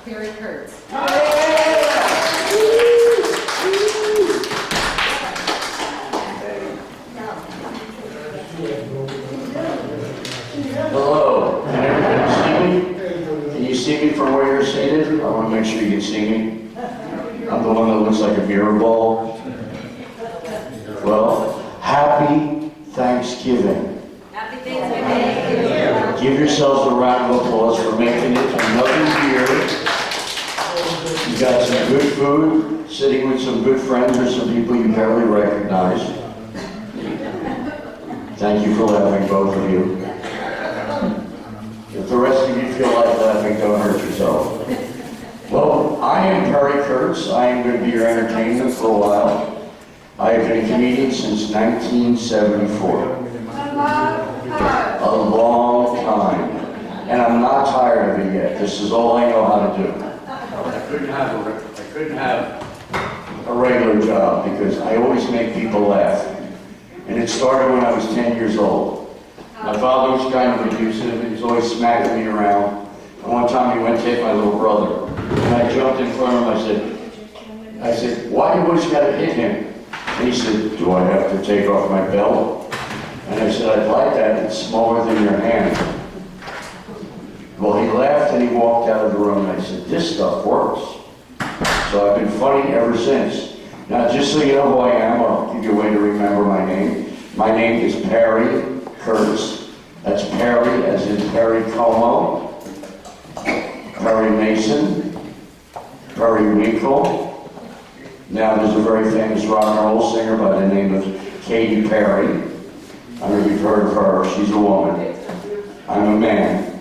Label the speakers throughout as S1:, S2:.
S1: Perry Kurtz.
S2: Hello, can everybody see me? Can you see me from where you're seated? I want to make sure you can see me. I'm the one that looks like a beer ball. Well, happy Thanksgiving.
S1: Happy Thanksgiving.
S2: Give yourselves a round of applause for making it another year. You got some good food, sitting with some good friends or some people you barely recognize. Thank you for laughing, both of you. If the rest of you feel like laughing, don't hurt yourself. Well, I am Perry Kurtz. I am going to be your entertainment for a while. I have been a comedian since 1974. A long time. And I'm not tired of it yet. This is all I know how to do. I couldn't have a regular job because I always make people laugh. And it started when I was 10 years old. My father was kind of abusive. He was always smacking me around. And one time he went to hit my little brother. And I jumped in front of him. I said, why do you always got to hit him? And he said, do I have to take off my belt? And I said, I'd like that. It's smaller than your hand. Well, he laughed and he walked out of the room. And I said, this stuff works. So I've been funny ever since. Now, just so you know who I am, I'll give you a way to remember my name. My name is Perry Kurtz. That's Perry, as in Perry Como, Perry Mason, Perry Winkle. Now, there's a very famous rock and roll singer by the name of Katy Perry. I don't know if you've heard of her. She's a woman. I'm a man.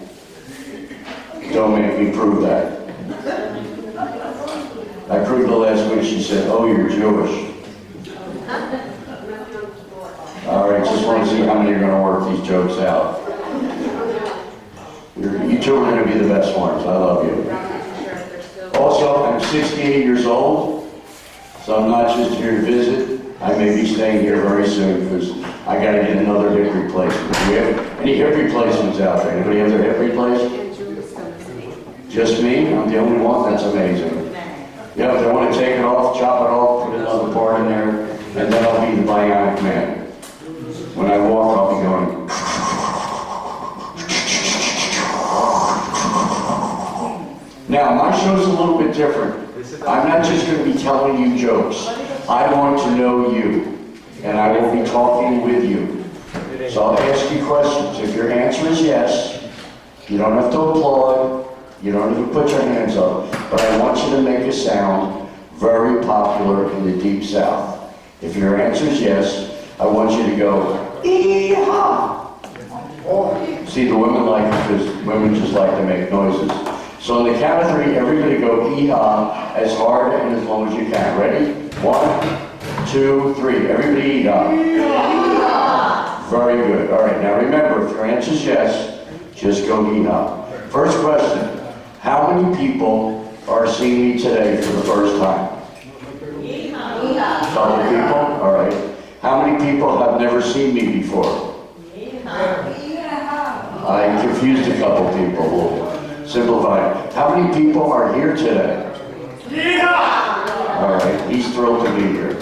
S2: Don't make me prove that. I proved the last week. She said, oh, you're Jewish. All right, just want to see how many are going to work these jokes out. You two are going to be the best ones. I love you. Also, I'm 68 years old, so I'm not just here to visit. I may be staying here very soon because I got to get another hip replacement. Do we have any hip replacements out there? Anybody have their hip replaced? Just me? I'm the only one? That's amazing. Yeah, if they want to take it off, chop it off, put another part in there, and then I'll be the bionic man. When I walk, I'll be going. Now, my show's a little bit different. I'm not just going to be telling you jokes. I want to know you, and I will be talking with you. So I'll ask you questions. If your answer is yes, you don't have to applaud. You don't even put your hands up, but I want you to make a sound very popular in the Deep South. If your answer is yes, I want you to go, ee-haw. See, the women like it because women just like to make noises. So on the count of three, everybody go ee-haw as hard and as long as you can. Ready? 1, 2, 3. Everybody ee-haw. Ee-haw. Very good. All right, now remember, if your answer is yes, just go ee-haw. First question. How many people are seeing me today for the first time? Couple people? All right. How many people have never seen me before? I confused a couple people. We'll simplify it. How many people are here today? All right. He's thrilled to be here.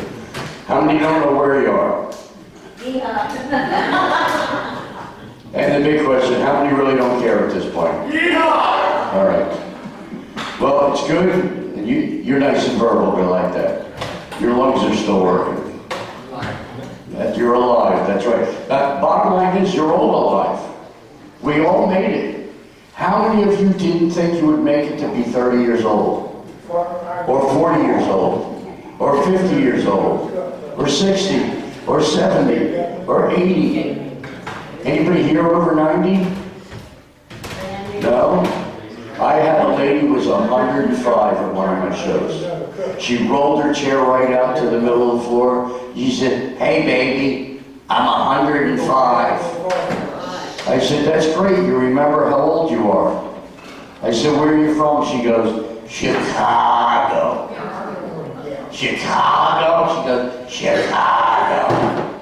S2: How many don't know where you are? And the big question, how many really don't care at this point? All right. Well, it's good. And you're nice and verbal. We like that. Your lungs are still working. That you're alive. That's right. Bottom line is, you're all alive. We all made it. How many of you didn't think you would make it to be 30 years old? Or 40 years old? Or 50 years old? Or 60? Or 70? Or 80? Anybody here over 90? No? I had a lady who was 105 at one of my shows. She rolled her chair right out to the middle of the floor. She said, hey baby, I'm 105. I said, that's great, you remember how old you are. I said, where are you from? She goes, Chicago. Chicago? She goes, Chicago.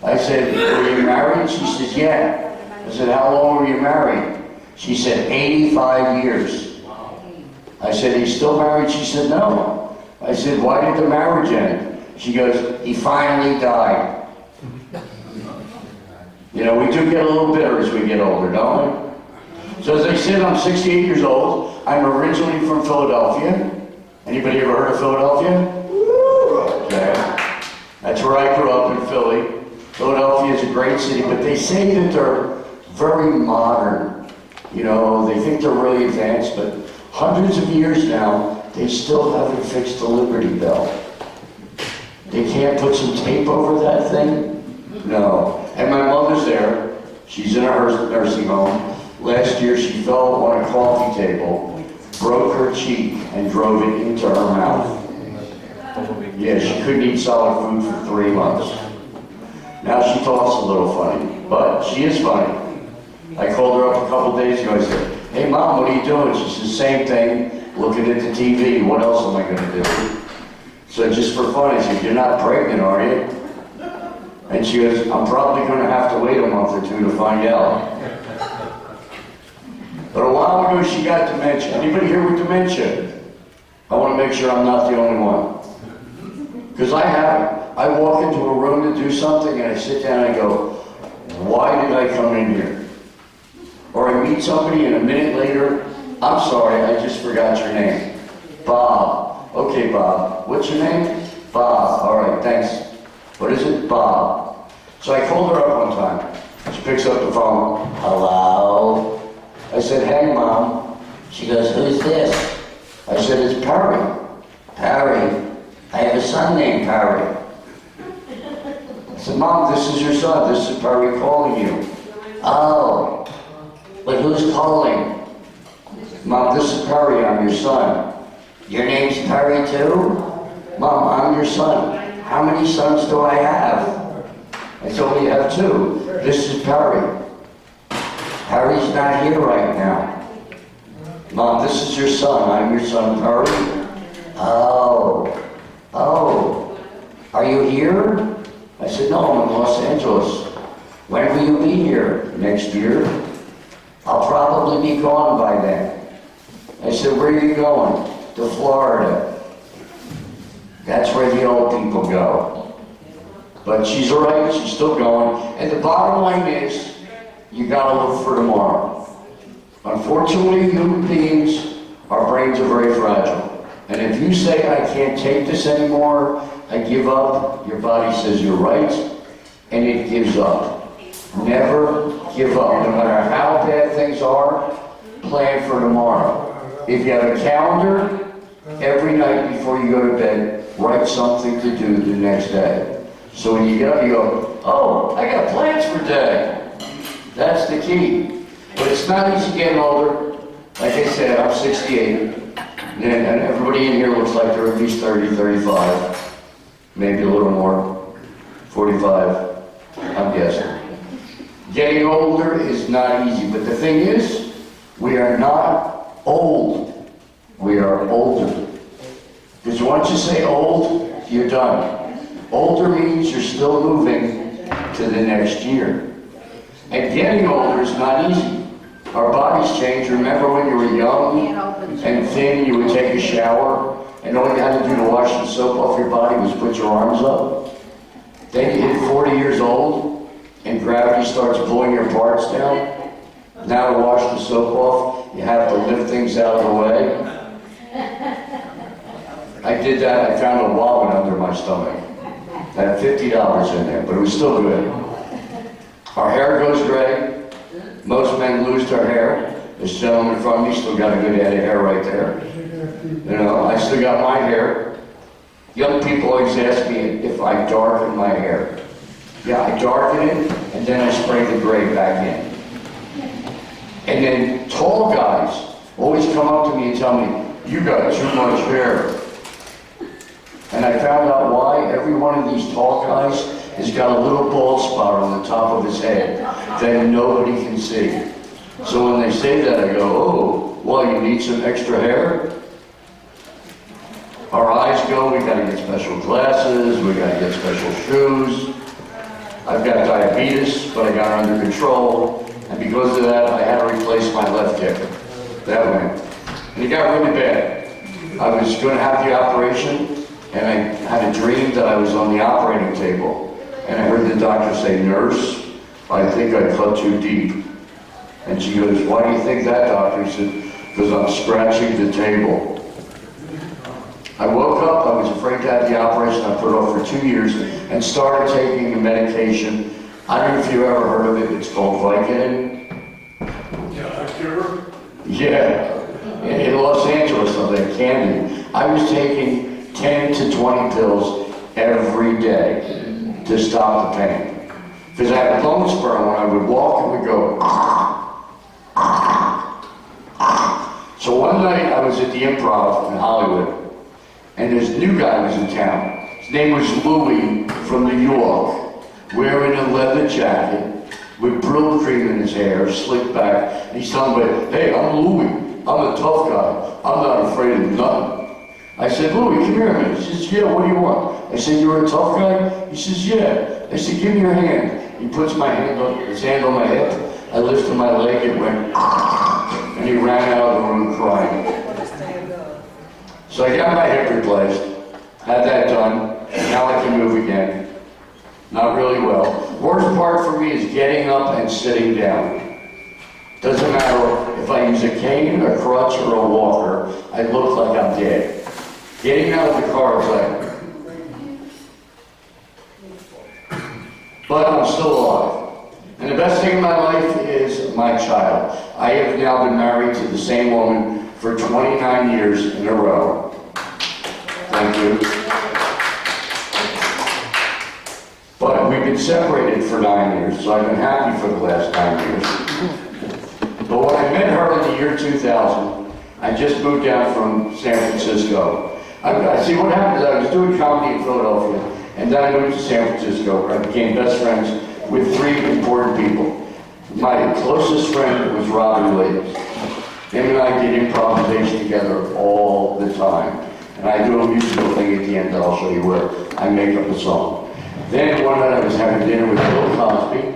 S2: I said, were you married? She says, yeah. I said, how long were you married? She said, 85 years. I said, he's still married? She said, no. I said, why did the marriage end? She goes, he finally died. You know, we do get a little bitter as we get older, don't we? So as I said, I'm 68 years old. I'm originally from Philadelphia. Anybody ever heard of Philadelphia? Okay. That's where I grew up in Philly. Philadelphia is a great city, but they say that they're very modern. You know, they think they're really advanced, but hundreds of years now, they still haven't fixed the Liberty Bell. They can't put some tape over that thing? No. And my mother's there. She's in a nursing home. Last year, she fell on a coffee table, broke her cheek, and drove it into her mouth. Yeah, she couldn't eat solid food for 3 months. Now she talks a little funny, but she is funny. I called her up a couple days ago. I said, hey, Mom, what are you doing? She said, same thing, looking at the TV. What else am I going to do? So just for fun, I said, you're not pregnant, are you? And she goes, I'm probably going to have to wait a month or two to find out. But a while ago, she got dementia. Anybody here with dementia? I want to make sure I'm not the only one. Because I have it. I walk into a room to do something, and I sit down and I go, why did I come in here? Or I meet somebody, and a minute later, I'm sorry, I just forgot your name. Bob. Okay, Bob. What's your name? Bob. All right, thanks. What is it? Bob. So I called her up one time. She picks up the phone. Hello? I said, hey, Mom. She goes, who's this? I said, it's Perry. Perry? I have a son named Perry. I said, Mom, this is your son. This is Perry calling you. Oh, but who's calling? Mom, this is Perry. I'm your son. Your name's Perry too? Mom, I'm your son. How many sons do I have? I said, well, you have 2. This is Perry. Perry's not here right now. Mom, this is your son. I'm your son, Perry. Oh. Are you here? I said, no, I'm in Los Angeles. When will you be here? Next year? I'll probably be gone by then. I said, where are you going? To Florida. That's where the old people go. But she's all right, she's still going. And the bottom line is, you gotta look for tomorrow. Unfortunately, human beings, our brains are very fragile. And if you say, I can't take this anymore, I give up, your body says you're right, and it gives up. Never give up. No matter how bad things are, plan for tomorrow. If you have a calendar, every night before you go to bed, write something to do the next day. So when you get up, you go, oh, I got plans for today. That's the key. But it's not easy getting older. Like I said, I'm 68. And everybody in here looks like they're at least 30, 35. Maybe a little more. 45, I'm guessing. Getting older is not easy. But the thing is, we are not old. We are older. Because once you say old, you're done. Older means you're still moving to the next year. And getting older is not easy. Our bodies change. Remember when you were young and thin, you would take a shower, and all you had to do to wash the soap off your body was put your arms up? Then you hit 40 years old, and gravity starts pulling your parts down. Now to wash the soap off, you have to lift things out of the way. I did that. I found a wallet under my stomach. I had $50 in there, but it was still good. Our hair goes gray. Most men lose their hair. This gentleman in front of me still got a good head of hair right there. You know, I still got my hair. Young people always ask me if I darken my hair. Yeah, I darken it, and then I spray the gray back in. And then tall guys always come up to me and tell me, you got too much hair. And I found out why. Every one of these tall guys has got a little bald spot on the top of his head that nobody can see. So when they say that, I go, oh, well, you need some extra hair? Our eyes go, we gotta get special glasses, we gotta get special shoes. I've got diabetes, but I got it under control. And because of that, I had to replace my left hip. That went. And it got really bad. I was going to have the operation, and I had a dream that I was on the operating table. And I heard the doctor say, "Nurse, I think I cut too deep." And she goes, "Why do you think that, doctor?" He said, "Because I'm scratching the table." I woke up, I was afraid to have the operation. I put it off for 2 years and started taking a medication. I don't know if you ever heard of it. It's called Vicodin. Yeah, in Los Angeles, on that candy. I was taking 10 to 20 pills every day to stop the pain. Because I had a bone spur, when I would walk, it would go, So one night I was at the Improv in Hollywood, and this new guy was in town. His name was Louis from New York, wearing a leather jacket with brill cream in his hair, slicked back. And he's telling me, "Hey, I'm Louis. I'm a tough guy. I'm not afraid of nothing." I said, "Louis, come here a minute." He says, "Yeah, what do you want?" I said, "You're a tough guy?" He says, "Yeah." I said, "Give me your hand." He puts his hand on my hip. I lifted my leg, it went, and he ran out of the room crying. So I got my hip replaced, had that done, and now I can move again. Not really well. Worst part for me is getting up and sitting down. Doesn't matter if I use a cane, a crutch, or a walker, I look like I'm dead. Getting out of the car is like, but I'm still alive. And the best thing in my life is my child. I have now been married to the same woman for 29 years in a row. Thank you. But we've been separated for 9 years, so I've been happy for the last 9 years. But when I met her in the year 2000, I just moved down from San Francisco. I see what happened is I was doing comedy in Philadelphia, and then I moved to San Francisco, where I became best friends with 3 important people. My closest friend was Robin Williams. Him and I did improvisation together all the time. And I do a musical thing at the end that I'll show you where I make up a song. Then one night I was having dinner with Bill Cosby,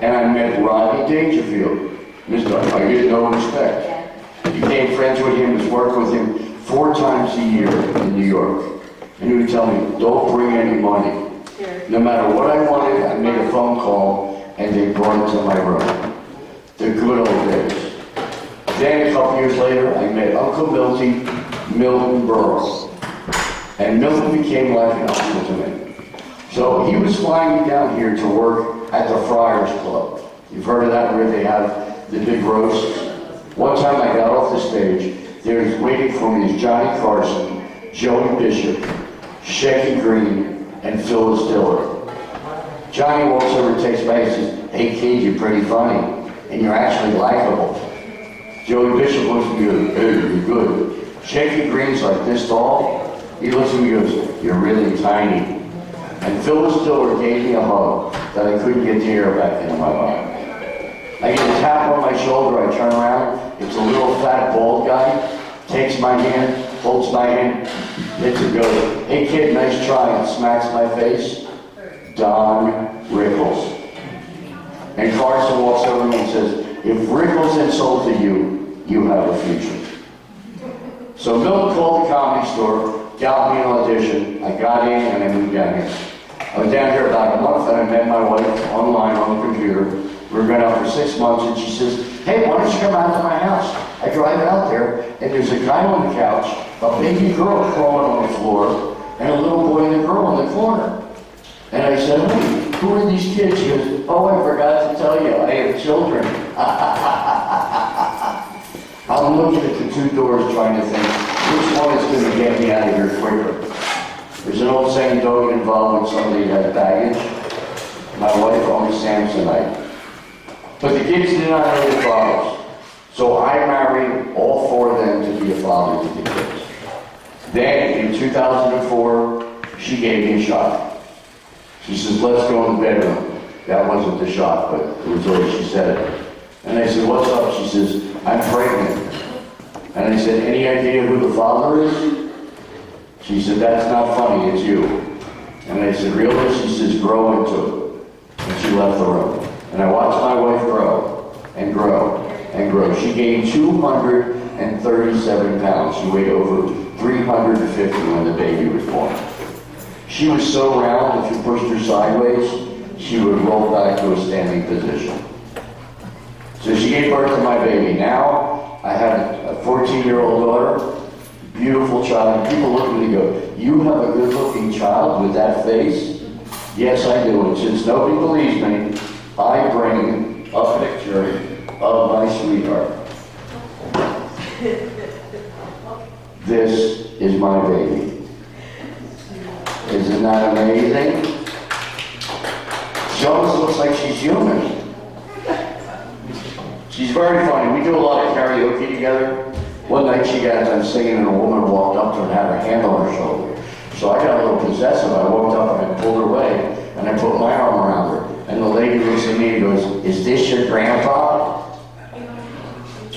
S2: and I met Rodney Dangerfield. Mr. I get no respect. Became friends with him, was working with him 4 times a year in New York. And he would tell me, "Don't bring any money." No matter what I wanted, I made a phone call, and they brought it to my room. The good old days. Then a couple years later, I met Uncle Milton Berle. And Milton became like an uncle to me. So he was flying me down here to work at the Friars Club. You've heard of that, where they have the big roasts? One time I got off the stage, there was waiting for me is Johnny Carson, Joey Bishop, Shecky Green, and Phyllis Diller. Johnny walks over and takes my hand and says, "Hey kid, you're pretty funny, and you're actually likable." Joey Bishop looks at me and goes, "Hey, you're good." Shecky Green's like this tall. He looks at me and goes, "You're really tiny." And Phyllis Diller gave me a hug that I couldn't get the air back into my body. I get a tap on my shoulder, I turn around, it's a little fat bald guy, takes my hand, holds my hand, hits it, goes, "Hey kid, nice try," and smacks my face. Don Rickles. And Carson walks over to me and says, "If Rickles insulted you, you have a future." So Milton called the Comedy Store, got me an audition, I got in and I moved down here. I was down here about a month and I met my wife online on the computer. We were going out for 6 months and she says, "Hey, why don't you come out to my house?" I drive out there and there's a guy on the couch, a baby girl crawling on the floor, and a little boy and a girl in the corner. And I said, "Hey, who are these kids?" She goes, "Oh, I forgot to tell you, I have children." I'm looking at the 2 doors trying to think, which one is going to get me out of here quicker? There's an old saying, don't get involved when somebody has baggage. My wife only Samsonite. But the kids did not know their fathers. So I married all 4 of them to be a father to the kids. Then, in 2004, she gave me a shot. She says, "Let's go in the bedroom." That wasn't the shot, but it was the way she said it. And I said, "What's up?" She says, "I'm pregnant." And I said, "Any idea who the father is?" She said, "That's not funny, it's you." And I said, "Really?" She says, "Grow into it." And she left the room. And I watched my wife grow and grow and grow. She gained 200 137 pounds. She weighed over 350 when the baby was born. She was so round, if you pushed her sideways, she would roll back to a standing position. So she gave birth to my baby. Now, I have a 14-year-old daughter, beautiful child. People look at me and go, you have a good-looking child with that face? Yes, I do. And since nobody believes me, I bring a picture of my sweetheart. This is my baby. Isn't that amazing? She almost looks like she's human. She's very funny. We do a lot of karaoke together. One night she got done singing and a woman walked up to her and had her hand on her shoulder. So I got a little possessive. I walked up and I pulled her away and I put my arm around her. And the lady looks at me and goes, is this your grandpa?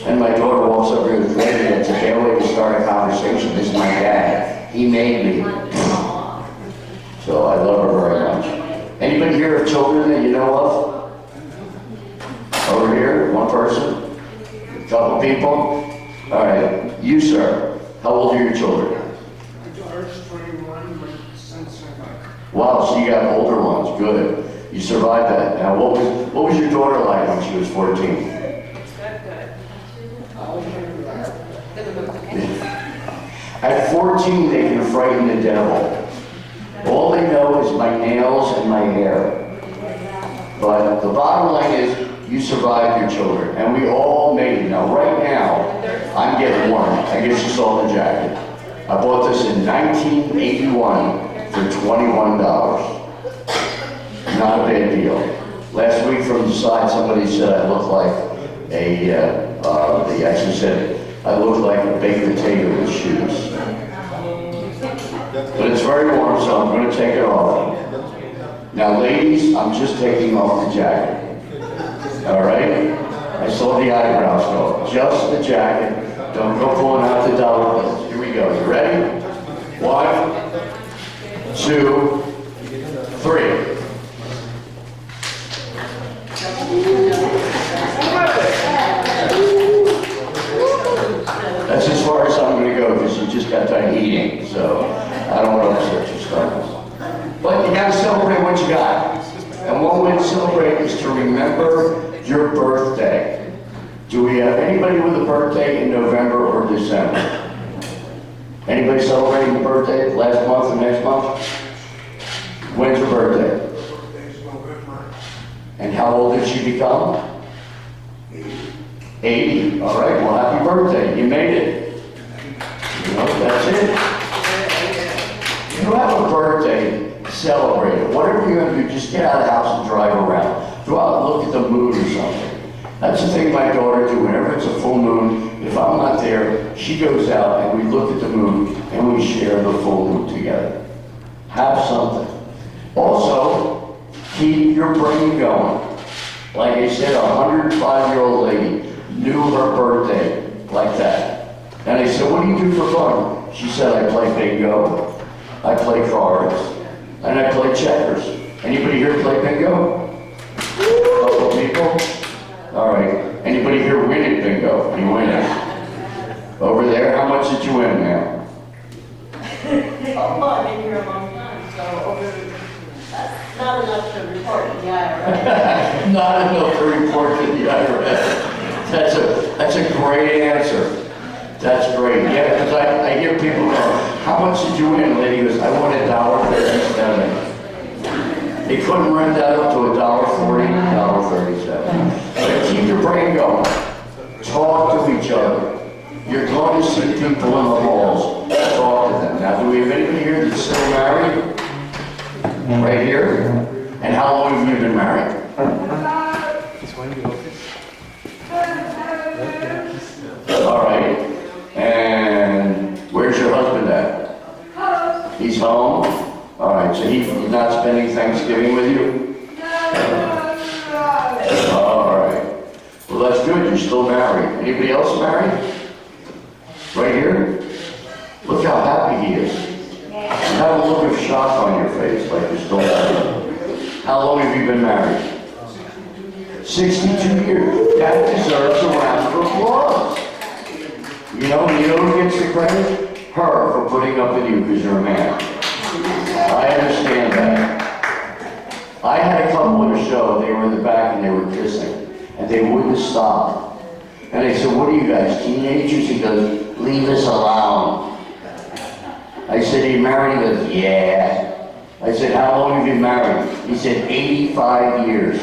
S2: And my daughter walks up here and goes, it's a fair way to start a conversation. This is my dad. He made me. So I love her very much. Anybody here have children that you know of? Over here, one person? A couple people? All right, you sir, how old are your children?
S3: My daughter's 21, my son's 7.
S2: Wow, so you got older ones, good. You survived that. Now what was your daughter like when she was 14? At 14, they can frighten the devil. All they know is my nails and my hair. But the bottom line is, you survived your children, and we all made it. Now, right now, I'm getting warm. I guess you saw the jacket. I bought this in 1981 for $21. Not a bad deal. Last week from the side, somebody said I look like they actually said I look like a baked potato with shoes. But it's very warm, so I'm going to take it off. Now, ladies, I'm just taking off the jacket. All right? I saw the eyebrows go. Just the jacket. Don't go pulling out the dollar bills. Here we go. You ready? 1, 2, 3. That's as far as I'm going to go because you just got done eating. So I don't want to upset your stomachs. But you got to celebrate what you got. And one way to celebrate is to remember your birthday. Do we have anybody with a birthday in November or December? Anybody celebrating a birthday last month or next month? When's your birthday? And how old did she become? 80. All right, well, happy birthday. You made it. You know, that's it. If you have a birthday, celebrate it. Whatever you're going to do, just get out of the house and drive around. Go out and look at the moon or something. That's the thing my daughter do. Whenever it's a full moon, if I'm not there, she goes out and we look at the moon and we share the full moon together. Have something. Also, keep your brain going. Like I said, a 105-year-old lady knew her birthday like that. And I said, what do you do for fun? She said, I play bingo, I play cards, and I play checkers. Anybody here play bingo? Couple people? All right. Anybody here win at bingo? You win it. Over there, how much did you win, ma'am?
S1: Oh, I've been here a long time, so that's not enough to report to the IRS.
S2: Not enough to report to the IRS. That's a great answer. That's great. Yeah, because I hear people go, how much did you win? The lady goes, I won $1.37. They couldn't rent that up to $1.40, $1.37. But keep your brain going. Talk to each other. You're going to see people in the halls. Talk to them. Now, do we have anybody here that's still married? Right here? And how long have you been married? All right. And where's your husband at? He's home? All right, so he's not spending Thanksgiving with you? All right. Well, that's good. You're still married. Anybody else married? Right here? Look how happy he is. You have a look of shock on your face, like you're still married. How long have you been married? 62 years. That deserves a round of applause. You know who gets the credit? Her, for putting up with you because you're a man. I understand that. I had a couple on the show, they were in the back and they were kissing, and they wouldn't stop. And I said, what are you guys, teenagers? He goes, leave us alone. I said, are you married? He goes, yeah. I said, how long have you been married? He said, 85 years.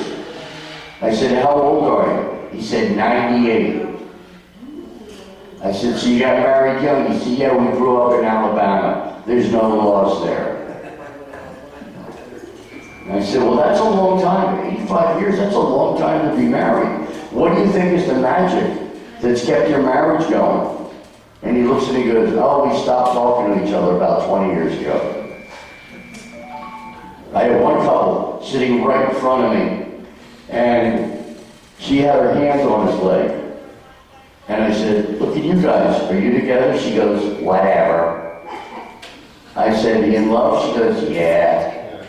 S2: I said, how old are you? He said, 98. I said, so you got married young? He said, yeah, we grew up in Alabama. There's no laws there. And I said, well, that's a long time. 85 years, that's a long time to be married. What do you think is the magic that's kept your marriage going? And he looks at me and goes, oh, we stopped talking to each other about 20 years ago. I had one couple sitting right in front of me, and she had her hand on his leg. And I said, look at you guys, are you together? She goes, whatever. I said, are you in love? She goes, yeah.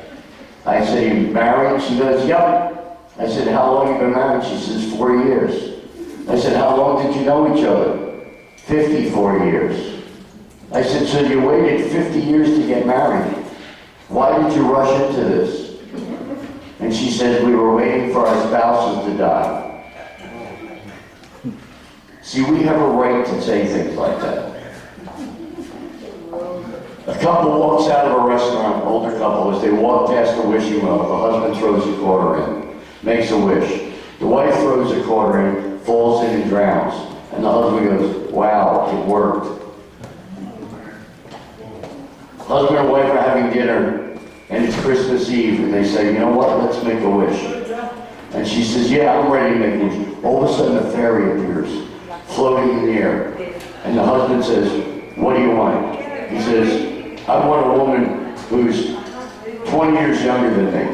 S2: I said, are you married? She goes, yep. I said, how long have you been married? She says, 4 years. I said, how long did you know each other? 54 years. I said, so you waited 50 years to get married. Why did you rush into this? And she said, we were waiting for our spouses to die. See, we have a right to say things like that. A couple walks out of a restaurant, older couple, as they walk past the wishing well, the husband throws a quarter in, makes a wish. The wife throws a quarter in, falls in and drowns. And the husband goes, wow, it worked. Husband and wife are having dinner, and it's Christmas Eve, and they say, you know what, let's make a wish. And she says, yeah, I'm ready to make a wish. All of a sudden, a fairy appears, floating in the air. And the husband says, what do you want? He says, I want a woman who's 20 years younger than me.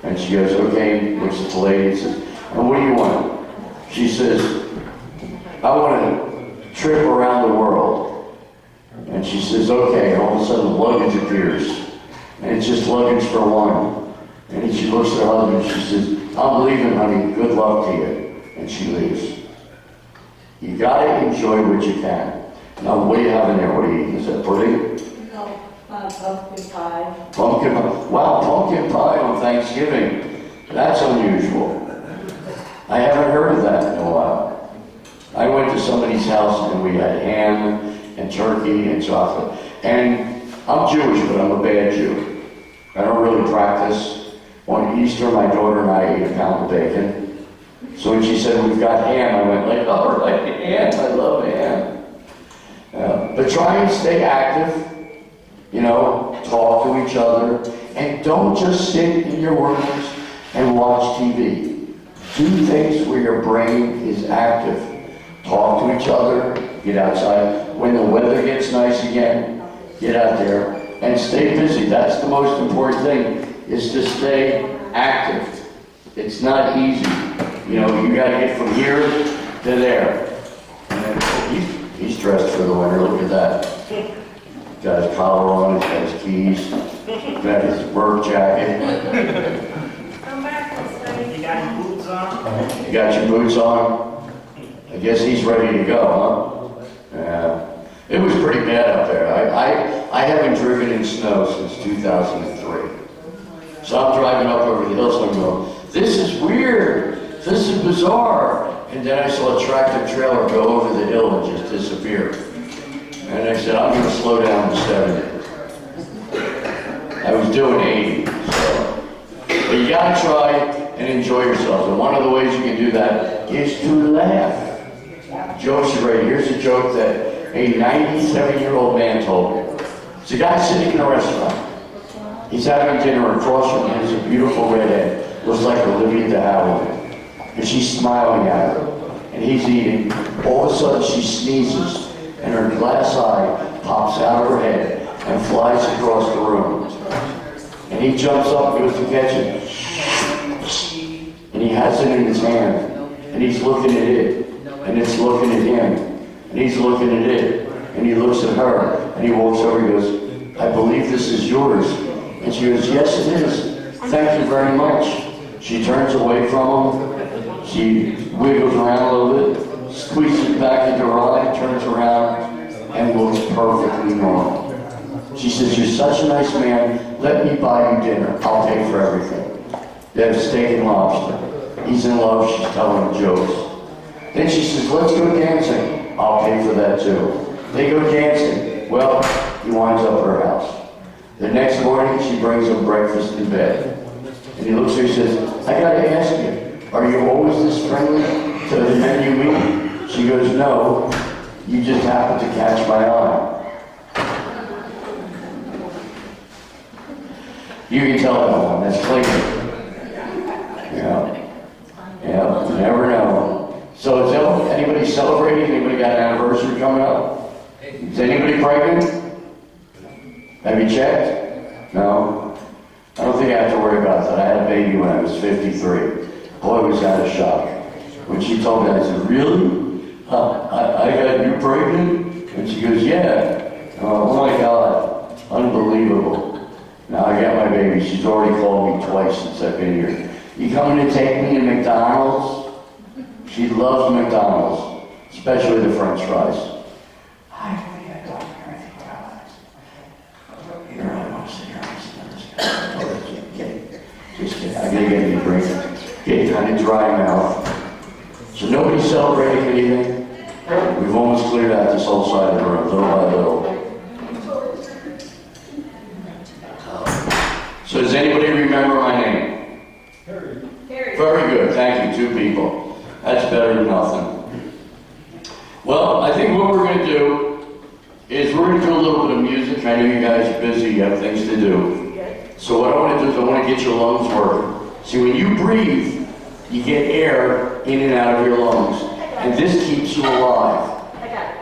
S2: And she goes, okay, looks at the lady and says, and what do you want? She says, I want a trip around the world. And she says, okay, and all of a sudden luggage appears. And it's just luggage for one. And she looks at her husband and she says, I'm leaving, honey, good luck to you. And she leaves. You gotta enjoy what you can. Now, what do you have in there? What are you eating? Is that pudding?
S1: No, pumpkin pie.
S2: Pumpkin pie. Wow, pumpkin pie on Thanksgiving. That's unusual. I haven't heard of that in a while. I went to somebody's house and we had ham and turkey and chocolate. And I'm Jewish, but I'm a bad Jew. I don't really practice. On Easter, my daughter and I ate a pound of bacon. So when she said, we've got ham, I went like, oh, right, ham, I love ham. But try and stay active, you know, talk to each other, and don't just sit in your rooms and watch TV. Do things where your brain is active. Talk to each other, get outside. When the weather gets nice again, get out there and stay busy. That's the most important thing, is to stay active. It's not easy. You know, you gotta get from here to there. And he's dressed for the winter, look at that. Got his collar on, he's got his keys, got his work jacket.
S4: Come back this way. You got your boots on?
S2: You got your boots on? I guess he's ready to go, huh? Yeah. It was pretty bad up there. I haven't driven in snow since 2003. So I'm driving up over the hills and I'm going, this is weird. This is bizarre. And then I saw a tractor trailer go over the hill and just disappear. And I said, I'm going to slow down to 70. I was doing 80. So. But you got to try and enjoy yourselves. And one of the ways you can do that is to laugh. Jokes are right. Here's a joke that a 97-year-old man told me. It's a guy sitting in a restaurant. He's having dinner. Across from him is a beautiful redhead. Looks like Olivia de Havilland. And she's smiling at her. And he's eating. All of a sudden she sneezes. And her glass eye pops out of her head and flies across the room. And he jumps up and goes to catch it. And he has it in his hand. And he's looking at it. And it's looking at him. And he's looking at it. And he looks at her. And he walks over and goes, I believe this is yours. And she goes, yes, it is. Thank you very much. She turns away from him. She wiggles around a little bit. squeezes back into her eye, turns around, and looks perfectly normal. She says, "You're such a nice man. Let me buy you dinner. I'll pay for everything." They have steak and lobster. He's in love. She's telling him jokes. Then she says, "Let's go dancing." "I'll pay for that too." They go dancing. Well, he winds up at her house. The next morning, she brings him breakfast in bed. And he looks at her and says, "I gotta ask you, are you always this friendly to the men you meet?" She goes, "No, you just happen to catch my eye." You can tell that one, that's clean. Yeah, you never know. So is that, anybody celebrating? Anybody got an anniversary coming up? Is anybody pregnant? Have you checked? No? I don't think I have to worry about that. I had a baby when I was 53. Boy, was that a shock. When she told me, I said, "Really? I got you pregnant?" And she goes, "Yeah." Oh my God, unbelievable. Now I got my baby. She's already called me twice since I've been here. "You coming to take me to McDonald's?" She loves McDonald's, especially the French fries. "Hi, what do you got going here? I think what I want to sit here. I want to sit here. Just kidding. I gotta get you a drink. Get kind of dry mouth. So nobody's celebrating anything. We've almost cleared out this whole side of the room, little by little. So does anybody remember my name?
S4: Harry.
S2: Very good, thank you, 2 people. That's better than nothing. Well, I think what we're going to do is we're going to do a little bit of music. I know you guys are busy, you have things to do. So what I want to do is I want to get your lungs working. See, when you breathe, you get air in and out of your lungs. And this keeps you alive.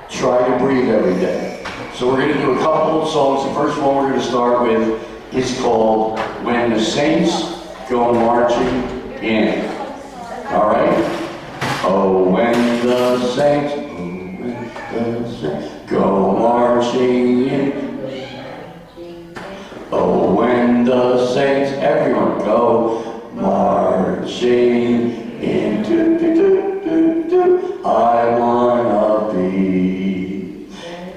S2: Try to breathe every day. So we're going to do a couple of songs. The first one we're going to start with is called "When the Saints Go Marching In." All right? Oh, when the saints go marching in. Oh, when the saints, everyone, go marching in. Do, do, do, do, do. I wanna be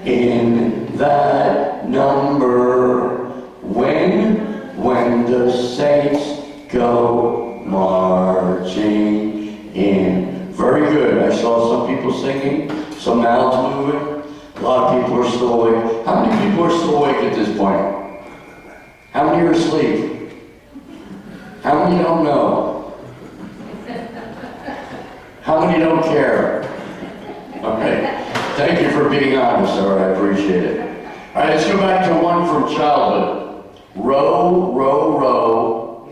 S2: in that number. When the saints go marching in. Very good. I saw some people singing, some mouths moving. A lot of people are still awake. How many people are still awake at this point? How many are asleep? How many don't know? How many don't care? Okay. Thank you for being honest, sir. I appreciate it. All right, let's go back to one from childhood. Row, row, row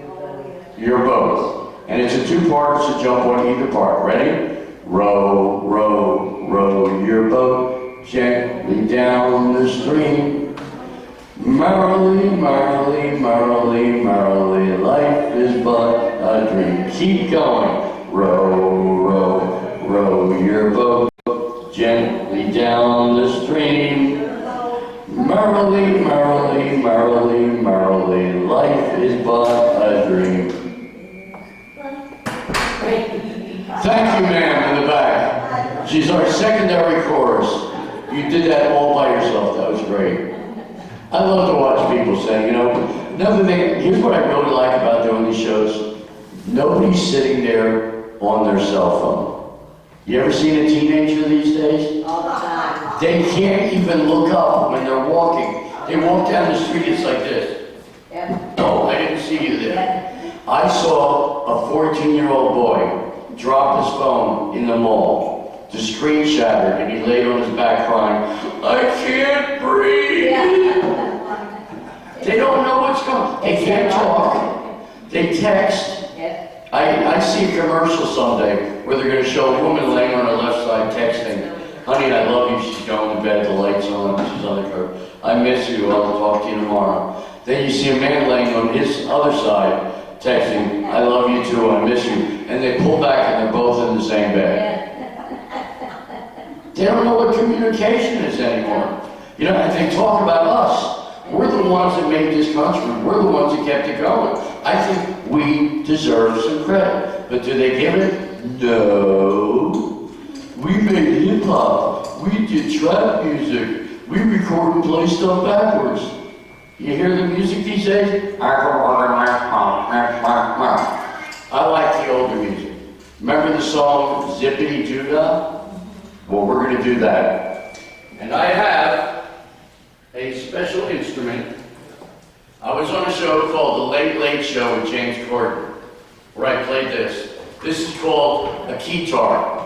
S2: your boat. And it's a 2-part, so jump on either part. Ready? Row, row, row your boat gently down the stream. Merrily, merrily, merrily, merrily, life is but a dream. Keep going. Row, row, row your boat gently down the stream. Merrily, merrily, merrily, merrily, life is but a dream. Thank you, ma'am, in the back. She's our secondary chorus. You did that all by yourself. That was great. I love to watch people sing, you know. Another thing, here's what I really like about doing these shows. Nobody's sitting there on their cell phone. You ever seen a teenager these days?
S1: All the time.
S2: They can't even look up when they're walking. They walk down the street, it's like this.
S1: Yep.
S2: Oh, I didn't see you there. I saw a 14-year-old boy drop his phone in the mall. The screen shattered and he laid on his back crying, "I can't breathe." They don't know what's going on. They can't talk. They text.
S1: Yep.
S2: I see a commercial someday where they're going to show a woman laying on her left side texting, "Honey, I love you." She's going to bed, the light's on, she's on the curb. "I miss you, I'll talk to you tomorrow." Then you see a man laying on his other side texting, "I love you too, I miss you." And they pull back and they're both in the same bed. They don't know what communication is anymore. You know, and they talk about us. We're the ones that made this country. We're the ones that kept it going. I think we deserve some credit. But do they give it? No. We made hip hop. We did trap music. We record and play stuff backwards. You hear the music these days? I like the older music. Remember the song Zippity Doo-Dah? Well, we're going to do that. And I have a special instrument. I was on a show called The Late Late Show with James Corden, where I played this. This is called a keytar.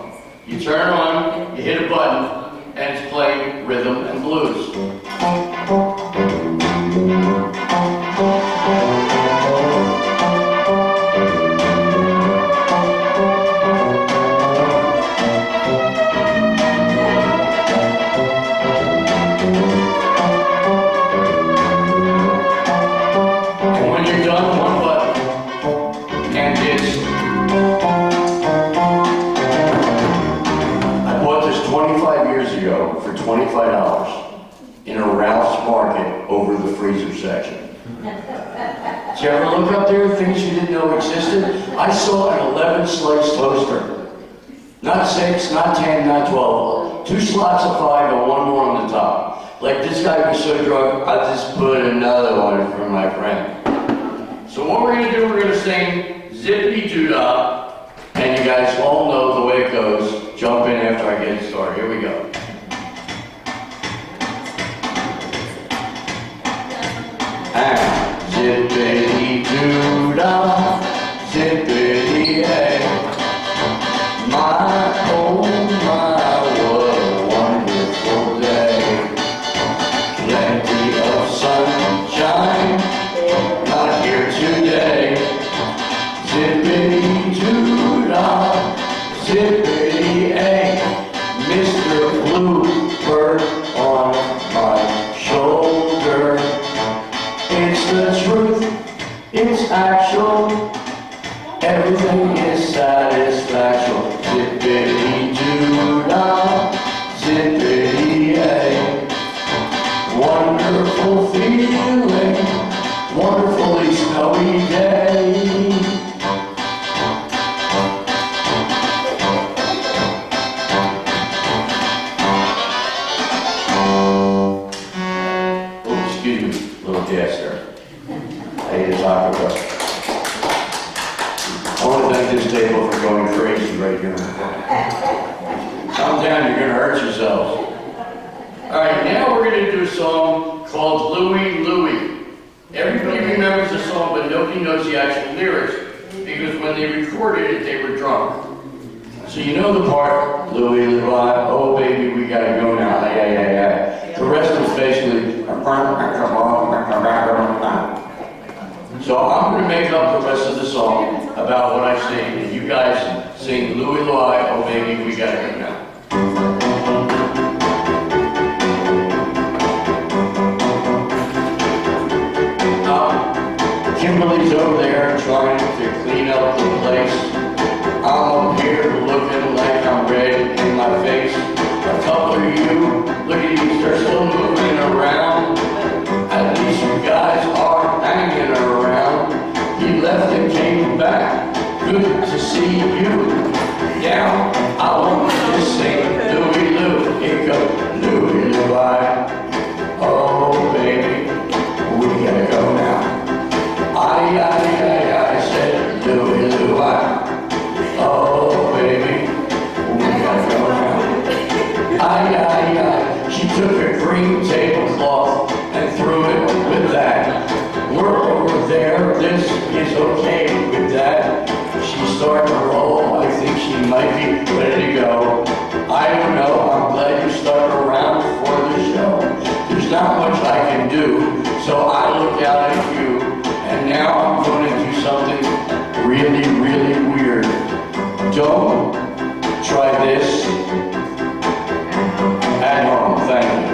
S2: You turn on, you hit a button, and it's playing rhythm and blues. And when you're done, one button, and it's... I bought this 25 years ago for $25 in a Ralph's Market over the freezer section. Did you ever look up there things you didn't know existed? I saw an 11-slice toaster. Not 6, not 10, not 12. 2 slots of 5 and 1 more on the top. Like this guy was so drunk, I just put another one for my friend. So what we're going to do, we're going to sing Zippity Doo-Dah, and you guys all know the way it goes. Jump in after I get it started. Here we go. And zippity doo-dah, zippity hey. My, oh my, what a wonderful day. Plenty of sunshine, not here today. Zippity doo-dah, zippity hey. Mr. Bluebird on my shoulder. It's the truth, it's actual, everything is satisfaction. Zippity doo-dah, zippity yay. Wonderful feeling, wonderfully snowy day. Oh, excuse me, little gas there. I ate a taco bell. I want to thank this table for going crazy right here. Calm down, you're going to hurt yourselves. All right, now we're going to do a song called Louie Louie. Everybody remembers the song, but nobody knows the actual lyrics because when they recorded it, they were drunk. So you know the part, Louie Louie, oh baby, we got to go now, yeah. The rest is basically, so I'm going to make up the rest of the song about what I sing, and you guys sing Louie Louie, oh baby, we got to go now. Kimberly's over there trying to clean up the place. I'm up here looking like I'm red in my face. A couple of you, look at you, they're still moving around. At least you guys are hanging around. He left and came back. Good to see you. Now, I want to sing Louie Lou. It goes Louie Lou, oh baby, we gotta go now. I said Louie Lou, oh baby, we gotta go now. She took a green tablecloth and threw it with that. We're over there, this is okay with that. She's starting to roll, I think she might be ready to go. I don't know, I'm glad you stuck around for the show. There's not much I can do, so I look out at you, and now I'm going to do something really, really weird. Don't try this at home, thank you.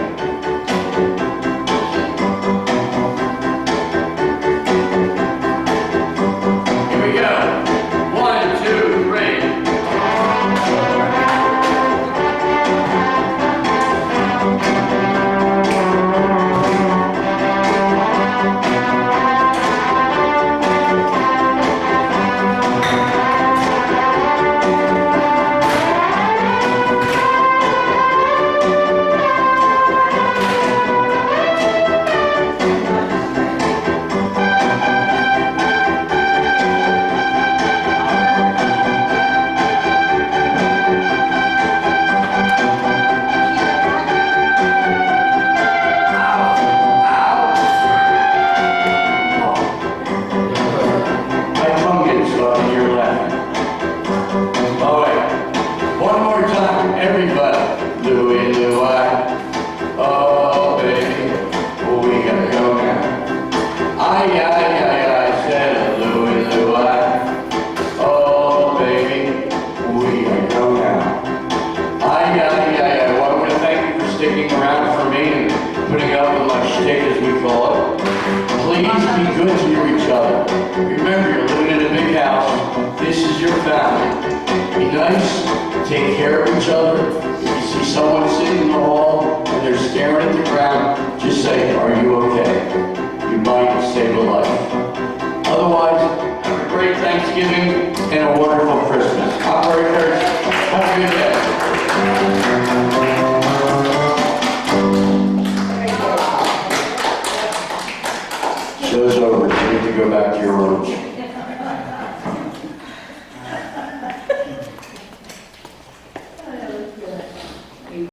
S2: Here we go. 1, 2, 3. up with my shtick, as we call it. Please be good to each other. Remember, you're living in a big house. This is your family. Be nice, take care of each other. If you see someone sitting in the hall and they're staring at the ground, just say, "Are you okay?" You might save a life. Otherwise, have a great Thanksgiving and a wonderful Christmas. I'm Kurtz. Have a good day.